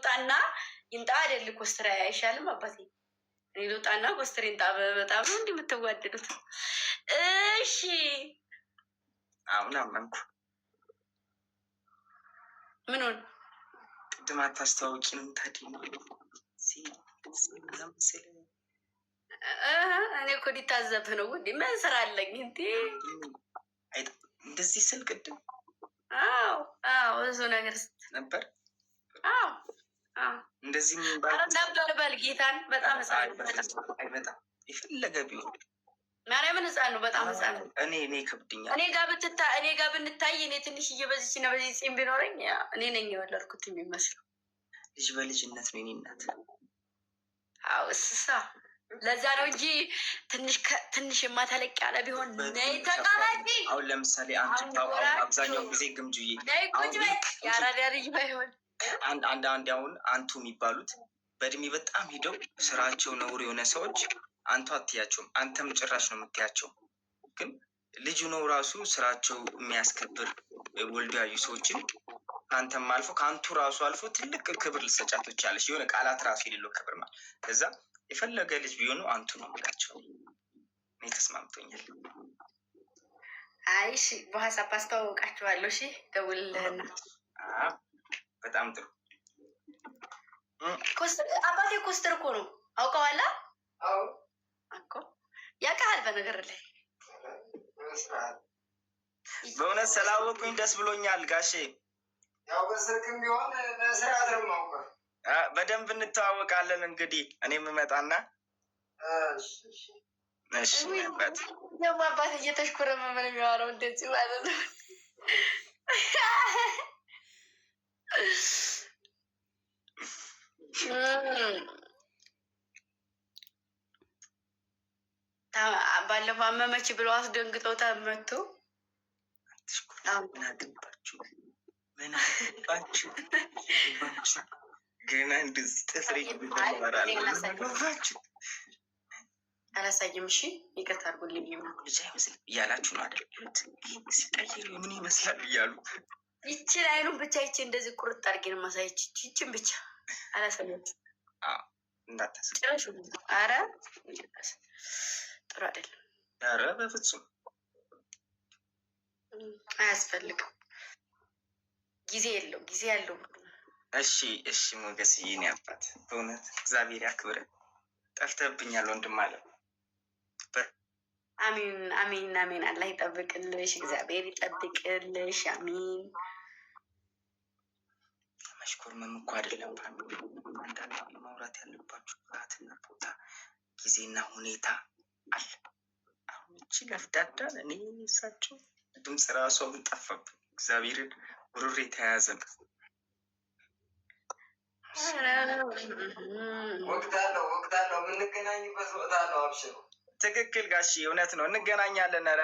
ልውጣና ይንጣ አይደል ኮስትራ አይሻልም አባቴ? እኔ ልውጣና ኮስትራ ይንጣ። በጣም ነው እንዲህ የምትዋደዱት። እሺ አሁን አመንኩ። ምኑን ቅድም አታስተዋውቂንም ታዲያ? እኔ እኮ ሊታዘብህ ነው እንዴ? ምን ስራ አለኝ እንዴ? እንደዚህ ስል ቅድም ብዙ ነገር ነበር። እንደዚህ ነበር በል ጌታን። በጣም አይመጣም የፈለገ ቢሆን ማርያምን ህፃን ነው፣ በጣም ህፃን ነው። እኔ ከብድኛል። እኔ ጋር ብንታይ እኔ ትንሽዬ በዚች እና በዚህ ፂም ቢኖረኝ እኔ ነኝ የወለድኩት የሚመስለው። ልጅ በልጅነት ነው የኔ እናት። አዎ እስሳ ለዛ ነው እንጂ ትንሽ የማተለቅ ያለ ቢሆን ነይ ተቀመጪ። አሁን ለምሳሌ አብዛኛው ጊዜ ግምጁዬ ቁጭ በይ የአራዳ ልጅ ባይሆን አንድ አሁን አንቱ የሚባሉት በእድሜ በጣም ሂደው ስራቸው ነውር የሆነ ሰዎች አንቱ አትያቸውም። አንተም ጭራሽ ነው የምትያቸው። ግን ልጁ ነው ራሱ ስራቸው የሚያስከብር ወልዶ ያዩ ሰዎችን ከአንተም አልፎ ከአንቱ ራሱ አልፎ ትልቅ ክብር ልሰጫት ትችላለች። የሆነ ቃላት ራሱ የሌለው ክብር ማለት ከዛ የፈለገ ልጅ ቢሆኑ አንቱ ነው የምላቸው። እኔ ተስማምቶኛል። አይ እሺ፣ በሀሳብ አስተዋውቃችኋለሁ። እሺ ደውልልህና። በጣም ጥሩ። አባቴ ኮስተር እኮ ነው አውቀዋላ? አዎ እኮ ያውቃል። በነገር ላይ በእውነት ስላወቁኝ ደስ ብሎኛል ጋሼ። ያው በስልክም ቢሆን በስርዓት ነው የማውቀው። በደንብ እንተዋወቃለን። እንግዲህ እኔ የምመጣና እሺ በት ደግሞ አባት እየተሽኮረመመ ነው የሚያወራው እንደዚህ ማለት ነው። ባለፈው አመመች ብሎ አስደንግጠው ተመቶ ምን አገባችሁ ገና እንደዚህ ጥፍሬ አላሳይም። እሺ ይቅርታ አድርጉልኝ። ልጅ አይመስልም እያላችሁ ነው አይደል? ሲቀይር ምን ይመስላል እያሉ ይችን አይኑን ብቻ ይቺ እንደዚህ ቁርጥ አድርጌን ማሳየች ይችን ብቻ አላሳየች። እንዳታስብ። ኧረ ጥሩ አይደለም። ኧረ በፍጹም አያስፈልግም። ጊዜ የለው ጊዜ ያለው። እሺ ሞገስ የኔ አባት በእውነት እግዚአብሔር ያክብረ። ጠፍተብኛል ወንድም አለ። አሚን አሚን አሚን። አላህ ይጠብቅልሽ፣ እግዚአብሔር ይጠብቅልሽ። አሚን። መሽኮርመም እኮ አይደለም አንዳንድ ማውራት ያለባችሁ ሰዓትና ቦታ ጊዜና ሁኔታ አለ። አሁን እቺ ገፍዳዳን እኔ እሳቸው ድምፅ ራሷ ጠፋብኝ። እግዚአብሔርን ጉሮሬ ተያያዘ። ወቅታለሁ የምንገናኝበት ቦታ ነው። አብሽሩ። ትክክል ጋሺ፣ እውነት ነው። እንገናኛለን። ኧረ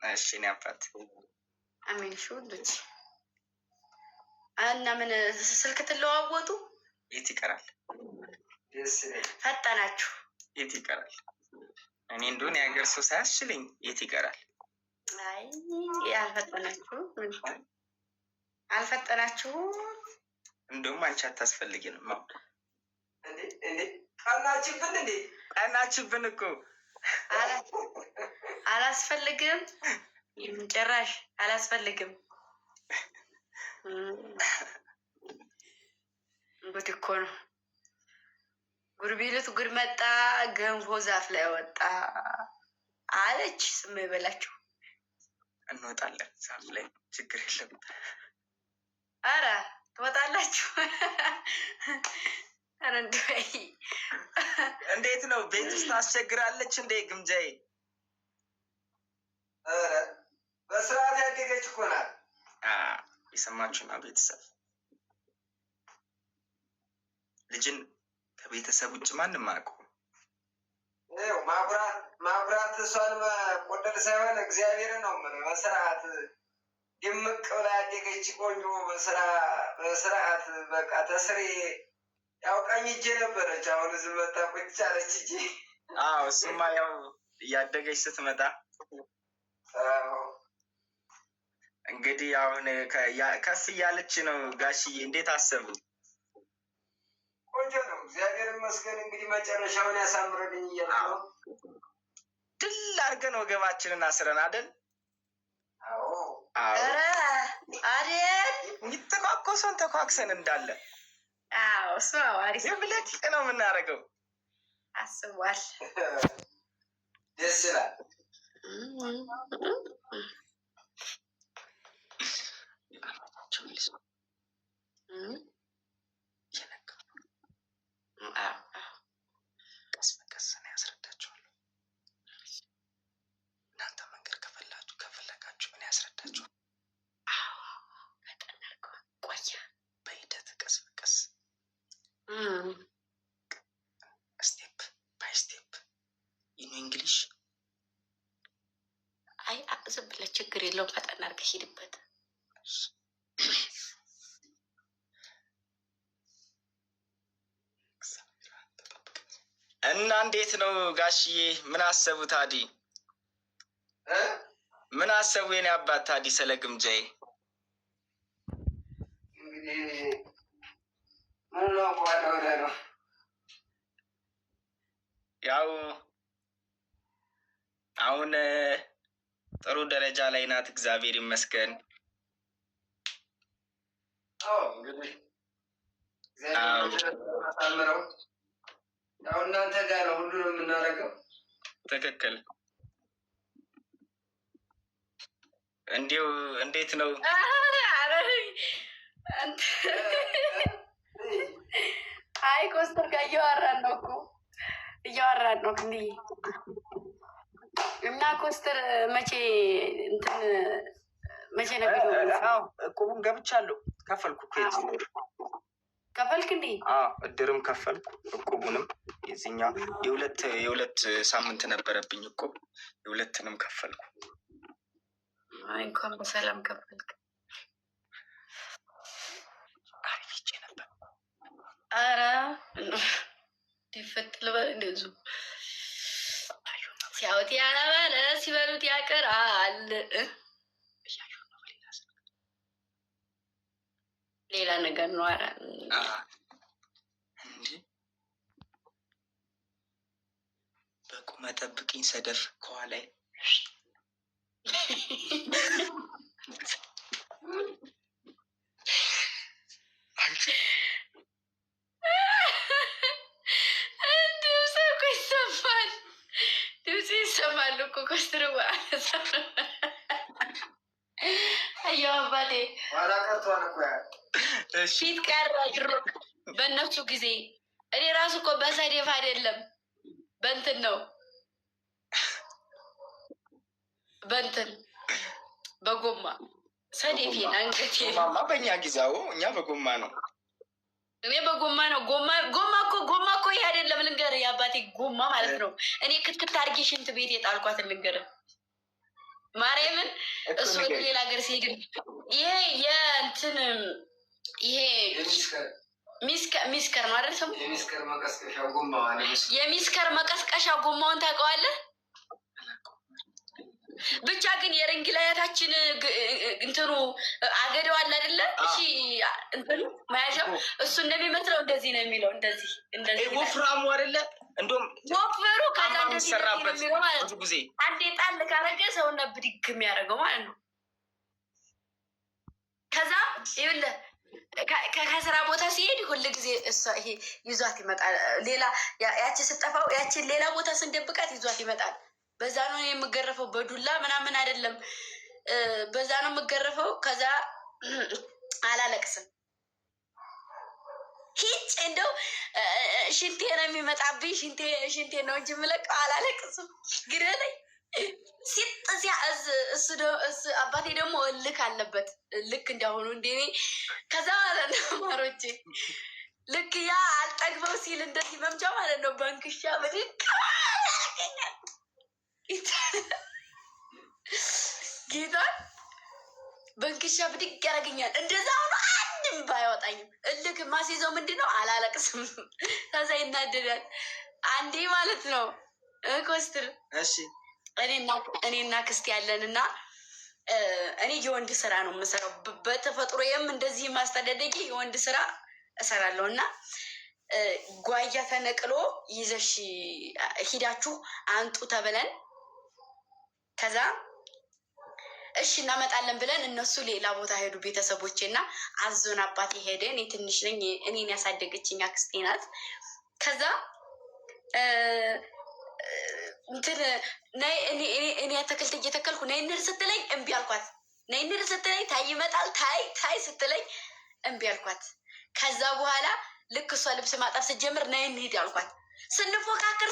እሺ እኔ አባት አሜን። ሹልች እና ምን ስልክ ትለዋወጡ? የት ይቀራል? ፈጠናችሁ። የት ይቀራል? እኔ እንደሆነ የሀገር ሰው ሳያስችለኝ የት ይቀራል? አይ አልፈጠናችሁ። እንደውም አንቺ አታስፈልጊንም። ቀናችብን እኮ አላስፈልግም። ጭራሽ አላስፈልግም። ጉድ እኮ ነው። ጉድ ቢሉት ጉድ መጣ። ገንፎ ዛፍ ላይ ወጣ አለች። ስም ይበላችሁ። እንወጣለን ዛፍ ላይ ችግር የለም። አረ ትወጣላችሁ። አረ እንዴት ነው? ቤት ውስጥ አስቸግራለች እንዴ ግምጃዬ? በስርዓት ያደገች እኮ ናት። የሰማችሁና ቤተሰብ ልጅን ከቤተሰብ ውጭ ማንም አያውቀውም። ማብራት እሷን መቆደል ሳይሆን እግዚአብሔርን ነው የምልህ። በስርዓት ድምቅ ብላ ያደገች ቆንጆ በስርዓት በቃ ተስሬ ያው ቀኝ እጄ ነበረች። አሁን ዝም መጣ ቁጭ አለች እጄ። እሱማ ያው እያደገች ስትመጣ እንግዲህ አሁን ከፍ እያለች ነው ጋሽዬ፣ እንዴት አሰቡ? ቆንጆ ነው፣ እግዚአብሔር ይመስገን። እንግዲህ መጨረሻውን ያሳምረልኝ እያልኩ ነው። ድል አድርገን ወገባችንን አስረን አይደል? አዎ አይደል? የሚተኳኮሰውን ተኳክሰን እንዳለ እሱ አሪፍ ብለት ነው የምናደርገው። አስቧል። ደስ ይላል። ቀስ በቀስ ነው ያስረዳችኋለሁ። እናንተ መንገድ ከፈለጋችሁ እኔ ያስረዳችኋል። ቆየ በሂደት ቀስ በቀስ ስቴፕ ባይ ስቴፕ ኢን እንግሊሽ። አይ ዝም ብለህ ችግር የለውም። ፈጠን አድርገህ ሂድበት። እና እንዴት ነው ጋሽዬ? ምን አሰቡ ታዲ? ምን አሰቡ የኔ አባት ታዲ ስለ ግምጃዬ? እንግዲህ ምን ነው ወደ ነው ያው አሁን ጥሩ ደረጃ ላይ ናት፣ እግዚአብሔር ይመስገን። እንግዲህ አሳምረው ያው እናንተ ጋር ነው ሁሉንም የምናደርገው። ትክክል። እንዲሁ እንዴት ነው? አይ ኮስተር ጋር እያወራን ነው እኮ እያወራን ነው እንዲህ እና ኮስተር መቼ ነበር? እቁቡን ገብቻለሁ፣ ከፈልኩ። ከፈልክ እንዴ? እድርም ከፈልኩ፣ እቁቡንም የዚህኛ የሁለት ሳምንት ነበረብኝ እቁብ፣ የሁለትንም ከፈልኩ። እንኳን በሰላም ከፈልክ። አሪፍቼ ነበር። አረ ይፈትል በል እንደዙ ሲያውት ያላበለ ሲበሉት ያቀራል። ሌላ ነገር ነው። አረ እንዴ በቁመ ጠብቅኝ ሰደፍ ከኋላ ድምፅ እኮ ይሰማል። ድምፅ ይሰማል እኮ ኮስትር አየሁ አባቴ ፊት ቀረ ድሮ በእነሱ ጊዜ። እኔ ራሱ እኮ በሰዴፍ አይደለም በእንትን ነው በእንትን በጎማ ሰዴፌን አንገቴ በእኛ ጊዜው እኛ በጎማ ነው። እኔ በጎማ ነው። ጎማ እኮ ይሄ አይደለም። ልንገርህ የአባቴ ጎማ ማለት ነው። እኔ ክትክት አድርጌ ሽንት ቤት የጣልኳትን ልንገርህ ማርያምን። እሱ ወደ ሌላ ሀገር ሲሄድ ይሄ የእንትን ይሄ ሚስከር ነው አይደል? ስሙ የሚስከር መቀስቀሻ ጎማውን ታውቀዋለህ? ብቻ ግን የረንግ ላያታችን እንትኑ አገደው አለ አይደለ? እሺ እንትኑ መያዣው እሱ እንደሚመስለው እንደዚህ ነው የሚለው። እንደዚህ ወፍራሙ አይደለ? እንደውም ወፍሩ ከዛ እንደዚህ ሰራበት ነው ማለት ብዙ ጊዜ አንዴ ጣል ካረገ ሰውና ብድግ የሚያደርገው ማለት ነው። ከዛ ይኸውልህ ከስራ ቦታ ሲሄድ ሁል ጊዜ እሷ ይሄ ይዟት ይመጣል። ሌላ ያቺ ስጠፋው ያቺን ሌላ ቦታ ስንደብቃት ይዟት ይመጣል። በዛ ነው የምገረፈው፣ በዱላ ምናምን አይደለም። በዛ ነው የምገረፈው። ከዛ አላለቅስም። ሂጭ እንደው ሽንቴ ነው የሚመጣብኝ፣ ሽንቴ ነው እንጂ የምለቀው አላለቅስም። ግሬ ላይ ሲጥዚያ እሱ አባቴ ደግሞ ልክ አለበት፣ ልክ እንዳሁኑ እንደኔ። ከዛ ማለት ነው ማሮቼ ልክ ያ አልጠግበው ሲል እንደዚህ መምቻ ማለት ነው በንክሻ ብድግ ያገኛል ጌታ በንክሻ ብድግ ያደርገኛል። እንደዛ ሆኖ አንድም ባይወጣኝም እልክ ማስይዘው ምንድነው አላለቅስም። ከዛ ይናደዳል አንዴ ማለት ነው ኮስትር። እሺ እኔና ክስት ያለን እና እኔ የወንድ ስራ ነው የምሰራው። በተፈጥሮዬም እንደዚህ ማስተዳደጊ የወንድ ስራ እሰራለሁ እና ጓያ ተነቅሎ ይዘሽ ሂዳችሁ አንጡ ተብለን ከዛ እሺ እናመጣለን ብለን እነሱ ሌላ ቦታ ሄዱ ቤተሰቦቼ እና አዞን አባቴ ሄደ። እኔ ትንሽ ነኝ። እኔን ያሳደገችኝ አክስቴ ናት። ከዛ እንትን እኔ አትክልት እየተከልኩ ነይ እንሂድ ስትለኝ እምቢ አልኳት። ነይ እንሂድ ስትለኝ ታይ ይመጣል ታይ ስትለኝ እምቢ አልኳት። ከዛ በኋላ ልክ እሷ ልብስ ማጠብ ስትጀምር ነይ እንሂድ አልኳት።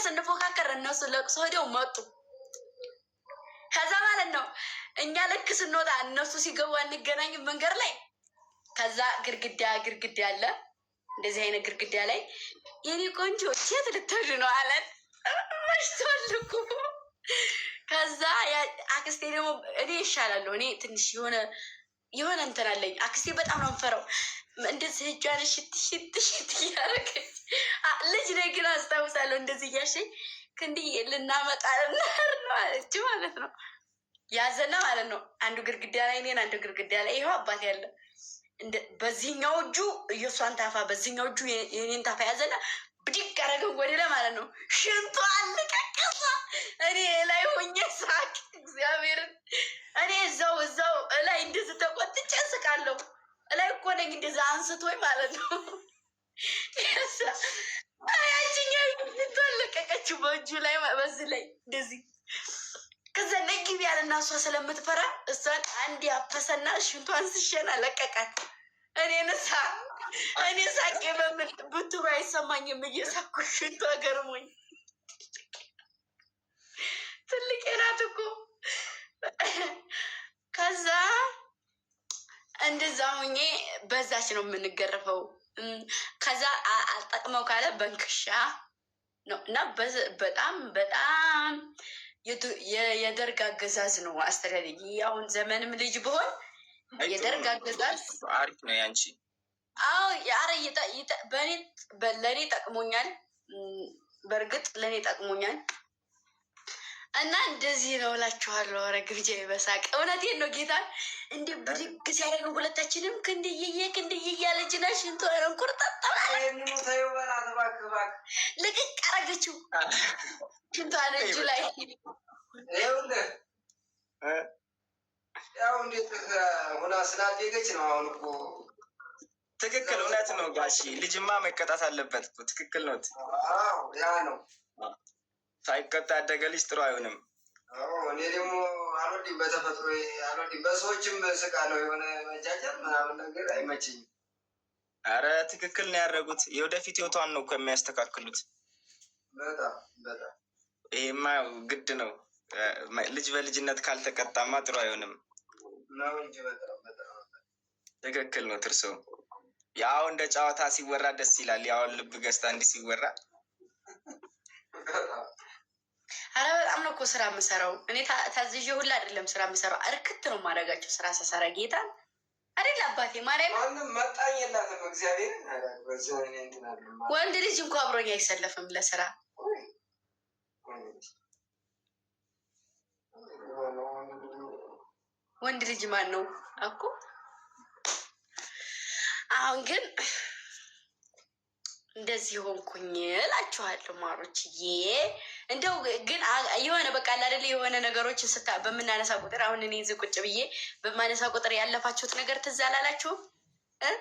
ስንፎካከር እነሱ ለቅሶ ሄደው መጡ። ከዛ ማለት ነው እኛ ልክ ስንወጣ እነሱ ሲገቡ አንገናኝም መንገድ ላይ። ከዛ ግርግዳ አለ፣ እንደዚህ አይነት ግርግዳ ላይ የኔ ቆንጆ ሴት ልትሄዱ ነው አለን። መሽቶልኩ። ከዛ አክስቴ ደግሞ እኔ ይሻላለሁ። እኔ ትንሽ የሆነ እንትን አለኝ። አክስቴ በጣም ነው የምፈራው። እንደዚህ እጇን ሽት እያደረገች ልጅ ነኝ ግን አስታውሳለሁ። እንደዚህ እያሸኝ ክንዲ ልናመጣ ነው አለች ማለት ነው። ያዘና ማለት ነው። አንዱ ግርግዳ ላይ እኔን፣ አንዱ ግርግዳ ላይ ይኸው አባት ያለ በዚህኛው እጁ እየሷን ታፋ፣ በዚህኛው እጁ የኔን ታፋ ያዘና ብድግ አደረገን ወደ ላይ ማለት ነው። ሽንቷ አልቀቀሳ። እኔ ላይ ሆኜ ሳቅ። እግዚአብሔርን እኔ እዛው ላይ እንደዚህ ተቆጥቼ እስቃለሁ። ላይ እኮ ነኝ እንደዛ አንስቶኝ ማለት ነው። ያችኛ ሽንቷ አልቀቀችው በእጁ ላይ በዚህ ላይ እንደዚህ። ከዛ ነግቢ ያለና እሷ ስለምትፈራ እሷን አንድ ያፈሰና ሽንቷን ስሸና ለቀቃት። እኔ ሳቄ ብትሩ አይሰማኝም። እየሳኩ ሽንቷ ገርሞኝ ትልቅ ናት እኮ። ከዛ እንደዛ ሁኜ በዛች ነው የምንገረፈው። ከዛ አልጠቅመው ካለ በንክሻ ነው እና በጣም የደርግ አገዛዝ ነው አስተዳደጊ። አሁን ዘመንም ልጅ ብሆን የደርግ አገዛዝ አሪፍ ነው ያንቺ። አዎ ያረ ለእኔ ጠቅሞኛል። በእርግጥ ለእኔ ጠቅሞኛል እና እንደዚህ ነው እላችኋለሁ። ኧረ ግብጃ በሳቅ እውነቴን ነው። ጌታን እንዲ ብድግ ሲያደርግ ሁለታችንም ክንድዬ ያለች ና ሽንቶ ቁርጠጠላ ልቅቅ አረገችው ሽንቷን እጁ ላይ። ያው እንዴት ሁና ስላደገች ነው። አሁን እኮ ትክክል፣ እውነት ነው ጋሺ። ልጅማ መቀጣት አለበት እኮ። ትክክል ነው። ያ ነው። ሳይቀጣ ያደገ ልጅ ጥሩ አይሆንም። እኔ ደግሞ አልወድም፣ በተፈጥሮ አልወድም። በሰዎችም ስቃለሁ። የሆነ መጃጀር ምናምን ነገር አይመችኝም። አረ ትክክል ነው ያደረጉት። የወደፊት ህይወቷን ነው እኮ የሚያስተካክሉት። በጣም ይሄማ ግድ ነው። ልጅ በልጅነት ካልተቀጣማ ጥሩ አይሆንም ነው እንጂ በጣም ትክክል ነው። ትርሶ ያው እንደ ጨዋታ ሲወራ ደስ ይላል። ያው ልብ ገዝታ እንዲህ ሲወራ አረ በጣም ነው እኮ ስራ የምሰራው። እኔ ታዝዤ ሁላ አይደለም ስራ የምሰራው፣ እርክት ነው የማደርጋቸው ስራ ስሰራ። ጌታ አይደል አባቴ ማርያም መጣኝ የላትም እግዚአብሔር። ወንድ ልጅ እንኳ አብሮኝ አይሰለፍም ለስራ። ወንድ ልጅ ማን ነው እኮ። አሁን ግን እንደዚህ ሆንኩኝ እላችኋለሁ ማሮችዬ። እንደው ግን የሆነ በቃ አይደለ የሆነ ነገሮችን በምናነሳ ቁጥር አሁን እኔ እዚህ ቁጭ ብዬ በማነሳ ቁጥር ያለፋችሁት ነገር ትዝ አላላችሁም?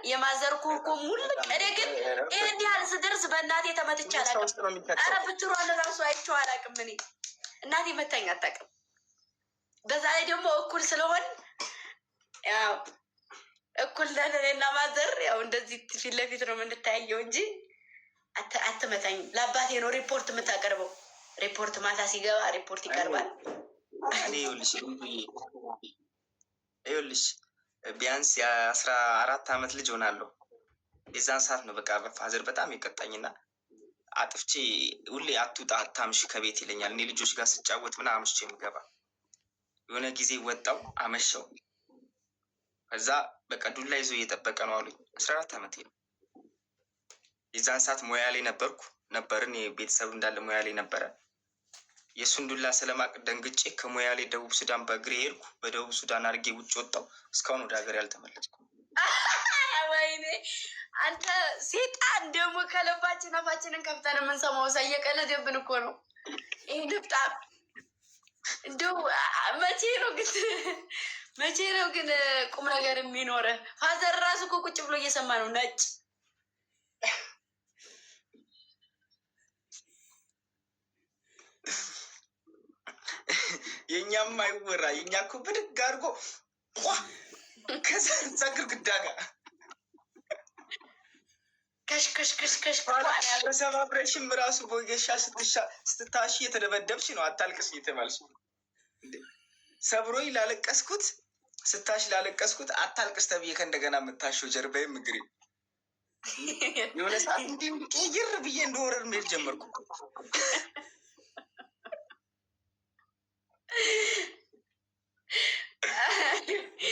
የማዘርኩ እኮ ሙሉ ቀደ ግን ይህን ያህል ስደርስ በእናቴ ተመትቼ አላውቅም። ኧረ ብትሯን ራሱ አይቼው አላውቅም። እኔ እናቴ መታኝ አታውቅም። በዛ ላይ ደግሞ እኩል ስለሆን ያው እኩል ለእኔና ማዘር ያው እንደዚህ ፊት ለፊት ነው የምንታያየው እንጂ አትመታኝ። ለአባቴ ነው ሪፖርት የምታቀርበው። ሪፖርት ማታ ሲገባ ሪፖርት ይቀርባል። እኔ ይኸውልሽ ቢያንስ የ14 ዓመት ልጅ ሆናለሁ። የዛን ሰዓት ነው በቃ ፋዘር በጣም የቀጣኝና አጥፍቼ ሁሌ አትውጣ አታምሽ ከቤት ይለኛል። እኔ ልጆች ጋር ስጫወት ምናምን አምሽቼ የምገባ የሆነ ጊዜ ወጣው አመሸው። ከዛ በቃ ዱላ ይዞ እየጠበቀ ነው አሉኝ። 14 ዓመቴ ነው። የዛን ሰዓት ሙያ ላይ ነበርን። የቤተሰብ እንዳለ ሙያ ላይ ነበረ። የእሱን ዱላ ስለማቅ ደንግጬ ከሞያሌ ደቡብ ሱዳን በእግሬ ሄድኩ። በደቡብ ሱዳን አድርጌ ውጭ ወጣሁ። እስካሁን ወደ ሀገር ያልተመለስኩም። ወይኔ አንተ ሴጣን ደግሞ ከልባችን አፋችንን ከፍተን የምንሰማው ሳ እየቀለደብን እኮ ነው። ይህ ንብጣም እንደው መቼ ነው ግን ቁም ነገር የሚኖረ? ፋዘር ራሱ እኮ ቁጭ ብሎ እየሰማ ነው። ነጭ የእኛም አይወራ። የእኛ እኮ ብድግ አድርጎ ከዛ ግድግዳ ጋር ከሽከሽከሽከሽ በሰባብረሽም ራሱ በወጌሻ ስትታሽ የተደበደብሽ ነው። አታልቅስ እየተባልሽ ሰብሮኝ ላለቀስኩት ስታሽ ላለቀስኩት አታልቅስ ተብዬ ከእንደገና የምታሸው ጀርባዬ ምግሬ የሆነ ሰዓት እንዲህ ቀይር ብዬ እንደወረር መሄድ ጀመርኩ።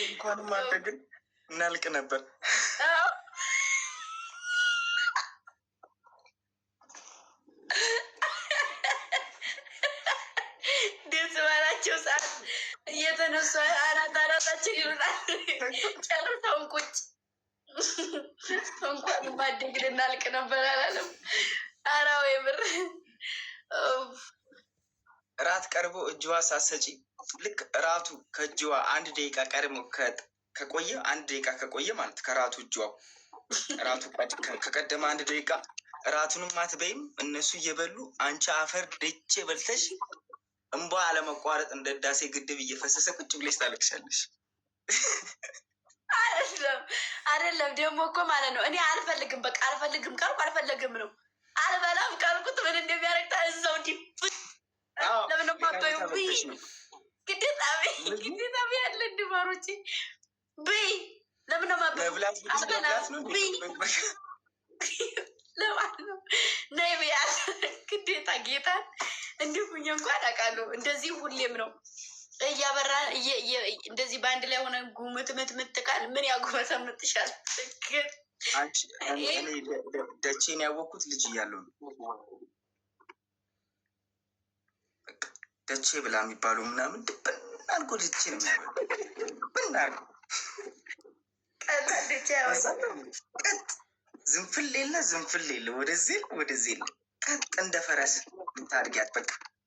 እንኳንም አንተ ግን እናልቅ ነበር። ደስ ባላቸው ሰዓት እየተነሱ አናታችን ይሉናል። ጨርሰውን ቁጭ እንኳን ማደግን እናልቅ ነበር አላለም። ኧረ ወይ ብር እራት ቀርቦ እጅዋ ሳሰጪ ልክ እራቱ ከእጅዋ 1 ደቂቃ ቀድሞ ከቆየ 1 ደቂቃ ከቆየ ማለት ከራቱ እጅዋው እራቱ ከቀደመ 1 ደቂቃ እራቱንም አትበይም። እነሱ እየበሉ አንቺ አፈር ደቼ በልተሽ እንባ አለመቋረጥ እንደ ህዳሴ ግድብ እየፈሰሰ ቁጭ ብለሽ ታለቅሻለሽ። አይደለም ደግሞ እኮ ማለት ነው። እኔ አልፈልግም፣ በቃ አልፈልግም ካልኩ አልፈልግም ነው። አልበላም ካልኩት ምን እንደሚያደርግ እዛው እንዲህ ለምን ማበዩ ግዴታ ያለ እንድማሮች ብይ ለምን ማበዩ ለማለት ነው። ነይ ብያት ግዴታ ጌታን እንዲሁኝ እንኳን አውቃለሁ። እንደዚህ ሁሌም ነው እያበራ እንደዚህ በአንድ ላይ ሆነ ጉምትምትምትቃል ምን ያጉመተምትሻል? ደቼን ያወቅኩት ልጅ እያለሁ ነው። ደቼ ብላ የሚባሉ ምናምን ድብን አድርጎ ልጅ ነው ድብን አድርጎ ቀጥ ዝንፍል የለ ወደዚህ የለ ቀጥ እንደ ፈረስ ልታድጊያት በቃ